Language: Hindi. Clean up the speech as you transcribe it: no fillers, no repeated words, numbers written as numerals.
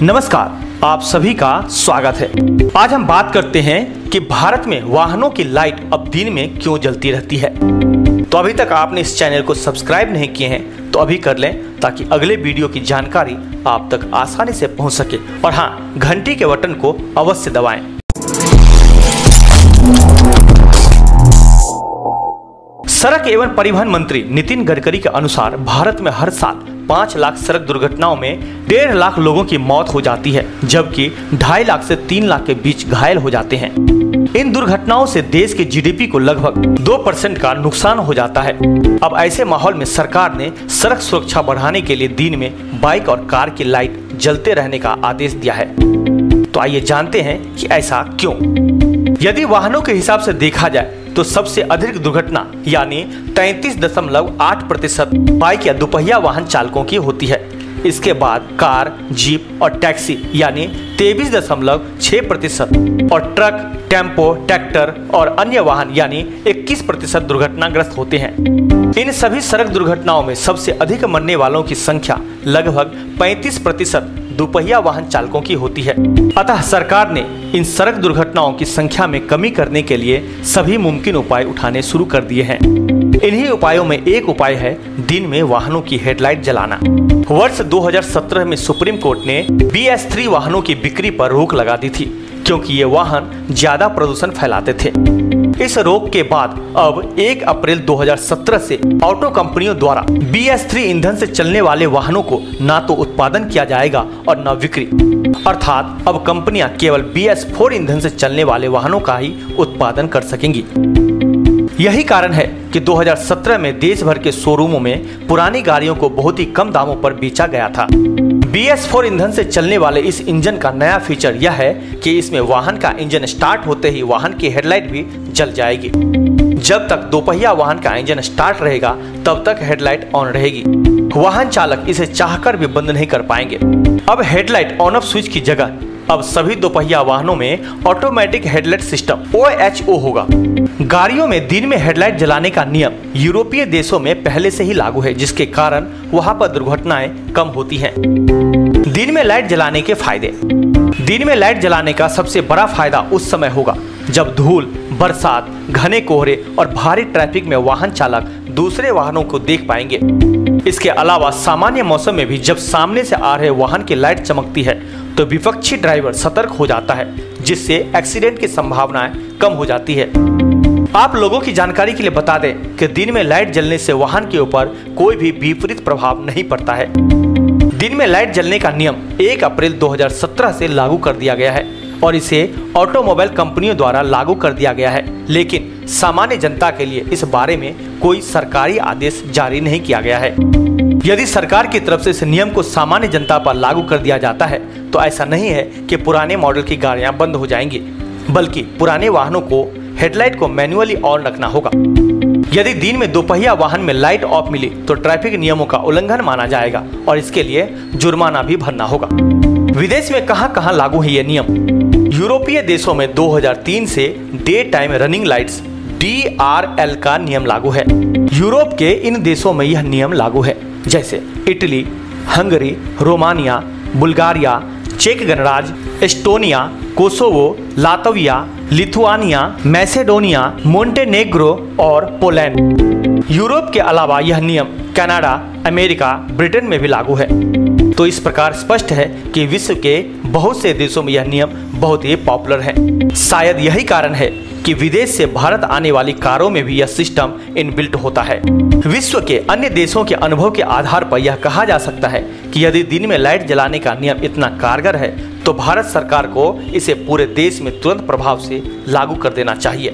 नमस्कार, आप सभी का स्वागत है। आज हम बात करते हैं कि भारत में वाहनों की लाइट अब दिन में क्यों जलती रहती है। तो अभी तक आपने इस चैनल को सब्सक्राइब नहीं किए हैं तो अभी कर लें, ताकि अगले वीडियो की जानकारी आप तक आसानी से पहुंच सके। और हाँ, घंटी के बटन को अवश्य दबाएं। सड़क एवं परिवहन मंत्री नितिन गडकरी के अनुसार भारत में हर साल 5 लाख सड़क दुर्घटनाओं में 1.5 लाख लोगों की मौत हो जाती है, जबकि 2.5 लाख से 3 लाख के बीच घायल हो जाते हैं। इन दुर्घटनाओं से देश के जीडीपी को लगभग 2% का नुकसान हो जाता है। अब ऐसे माहौल में सरकार ने सड़क सुरक्षा बढ़ाने के लिए दिन में बाइक और कार की लाइट जलते रहने का आदेश दिया है। तो आइए जानते हैं कि ऐसा क्यों। यदि वाहनों के हिसाब से देखा जाए तो सबसे अधिक दुर्घटना यानी 33.8% बाइक या दुपहिया वाहन चालकों की होती है। इसके बाद कार, जीप और टैक्सी यानी 23.6% और ट्रक, टेम्पो, ट्रैक्टर और अन्य वाहन यानी 21% दुर्घटनाग्रस्त होते हैं। इन सभी सड़क दुर्घटनाओं में सबसे अधिक मरने वालों की संख्या लगभग 35% दुपहिया वाहन चालकों की होती है। अतः सरकार ने इन सड़क दुर्घटनाओं की संख्या में कमी करने के लिए सभी मुमकिन उपाय उठाने शुरू कर दिए हैं। इन्हीं उपायों में एक उपाय है दिन में वाहनों की हेडलाइट जलाना। वर्ष 2017 में सुप्रीम कोर्ट ने BS3 वाहनों की बिक्री पर रोक लगा दी थी, क्योंकि ये वाहन ज्यादा प्रदूषण फैलाते थे। इस रोक के बाद अब 1 अप्रैल 2017 से ऑटो कंपनियों द्वारा BS3 ईंधन से चलने वाले वाहनों को न तो उत्पादन किया जाएगा और न बिक्री। अर्थात अब कंपनियां केवल BS4 ईंधन से चलने वाले वाहनों का ही उत्पादन कर सकेंगी। यही कारण है कि 2017 में देश भर के शोरूमों में पुरानी गाड़ियों को बहुत ही कम दामों पर बेचा गया था। BS4 ईंधन से चलने वाले इस इंजन का नया फीचर यह है कि इसमें वाहन का इंजन स्टार्ट होते ही वाहन की हेडलाइट भी जल जाएगी। जब तक दोपहिया वाहन का इंजन स्टार्ट रहेगा तब तक हेडलाइट ऑन रहेगी। वाहन चालक इसे चाहकर भी बंद नहीं कर पाएंगे। अब हेडलाइट ऑन ऑफ स्विच की जगह अब सभी दोपहिया वाहनों में ऑटोमेटिक हेडलाइट सिस्टम OHO होगा। गाड़ियों में दिन में हेडलाइट जलाने का नियम यूरोपीय देशों में पहले से ही लागू है, जिसके कारण वहां पर दुर्घटनाएं कम होती हैं। दिन में लाइट जलाने के फायदे। दिन में लाइट जलाने का सबसे बड़ा फायदा उस समय होगा जब धूल, बरसात, घने कोहरे और भारी ट्रैफिक में वाहन चालक दूसरे वाहनों को देख पाएंगे। इसके अलावा सामान्य मौसम में भी जब सामने से आ रहे वाहन की लाइट चमकती है तो विपक्षी ड्राइवर सतर्क हो जाता है, जिससे एक्सीडेंट की संभावनाएं कम हो जाती है। आप लोगों की जानकारी के लिए बता दें कि दिन में लाइट जलने से वाहन के ऊपर कोई भी विपरीत प्रभाव नहीं पड़ता है। दिन में लाइट जलने का नियम 1 अप्रैल 2017 से लागू कर दिया गया है और इसे ऑटोमोबाइल कंपनियों द्वारा लागू कर दिया गया है, लेकिन सामान्य जनता के लिए इस बारे में कोई सरकारी आदेश जारी नहीं किया गया है। यदि सरकार की तरफ से इस नियम को सामान्य जनता पर लागू कर दिया जाता है तो ऐसा नहीं है कि पुराने मॉडल की गाड़ियां बंद हो जाएंगी, बल्कि पुराने वाहनों को हेडलाइट को मैन्युअली ऑन रखना होगा। यदि दिन में दोपहिया वाहन में लाइट ऑफ मिली तो ट्रैफिक नियमों का उल्लंघन माना जाएगा और इसके लिए जुर्माना भी भरना होगा। विदेश में कहां लागू है ये नियम। यूरोपीय देशों में 2003 से day time running lights DRL का नियम लागू है। यूरोप के इन देशों में यह नियम लागू है, जैसे इटली, हंगरी, रोमानिया, बुल्गारिया, चेक गणराज्य, Estonia, Kosovo, Latvia, Lithuania, Macedonia, Montenegro और पोलैंड। यूरोप के अलावा यह नियम कनाडा, अमेरिका, ब्रिटेन में भी लागू है। तो इस प्रकार स्पष्ट है कि विश्व के बहुत से देशों में यह नियम बहुत ही पॉपुलर है। शायद यही कारण है कि विदेश से भारत आने वाली कारों में भी यह सिस्टम इनबिल्ट होता है। विश्व के अन्य देशों के अनुभव के आधार पर यह कहा जा सकता है कि यदि दिन में लाइट जलाने का नियम इतना कारगर है तो भारत सरकार को इसे पूरे देश में तुरंत प्रभाव से लागू कर देना चाहिए।